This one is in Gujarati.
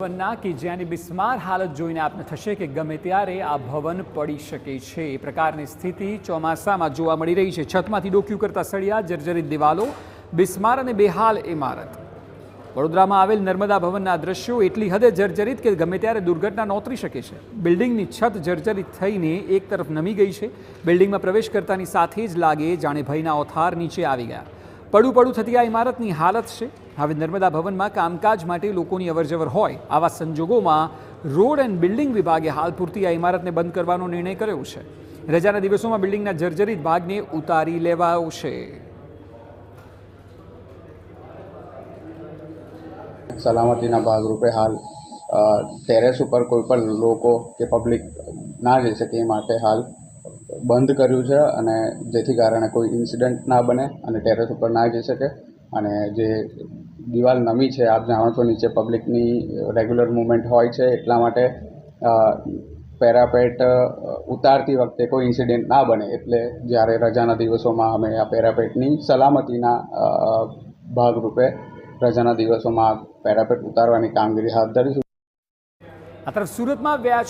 ભવનના કે જ્યાંની બિસ્માર હાલત જોઈને આપને થશે કે ગમે ત્યારે આ ભવન પડી શકે છે એ પ્રકારની સ્થિતિ ચોમાસામાં જોવા મળી રહી છે। છતમાંથી ડોક્યું કરતા સળિયા, જર્જરિત દિવાલો, બિસ્માર અને બેહાલ ઇમારત। વડોદરામાં આવેલ નર્મદા ભવનના દ્રશ્યો એટલી હદે જર્જરિત કે ગમે ત્યારે દુર્ઘટના નોતરી શકે છે। બિલ્ડિંગની છત જર્જરિત થઈને એક તરફ નમી ગઈ છે। બિલ્ડિંગમાં પ્રવેશ કરતાની સાથે જ લાગે જાણે ભયના ઓથાર નીચે આવી ગયા। પડું પડું થતી આ ઇમારતની હાલત છે। હવે નર્મદા ભવનમાં કામકાજ માટે લોકોની અવરજવર હોય આવા સંજોગોમાં રોડ એન્ડ બિલ્ડિંગ વિભાગે હાલ પૂરતી આ ઇમારતને બંધ કરવાનો નિર્ણય કર્યો છે। રજાના દિવસોમાં બિલ્ડિંગના જર્જરિત ભાગને ઉતારી લેવાયો છે। સલામતીના ભાગરૂપે હાલ ટેરેસ ઉપર કોઈ પણ લોકો કે પબ્લિક ના જઈ શકે એ માટે હાલ બંધ કર્યું છે અને જેથી કારણે કોઈ ઇન્સિડન્ટ ના બને અને ટેરેસ ઉપર ના જઈ શકે। અને જે દિવાલ નમી છે, આપ જાણો છો નીચે પબ્લિકની રેગ્યુલર મૂવમેન્ટ હોય છે, એટલા માટે પેરાપેટ ઉતારતી વખતે કોઈ ઇન્સિડન્ટ ના બને એટલે જ્યારે રજાના દિવસોમાં અમે આ પેરાપેટની સલામતીના ભાગરૂપે રજાના દિવસોમાં પેરાપેટ ઉતારવાની કામગીરી હાથ ધરીશું। આ તરફ સુરતમાં વ્યાજ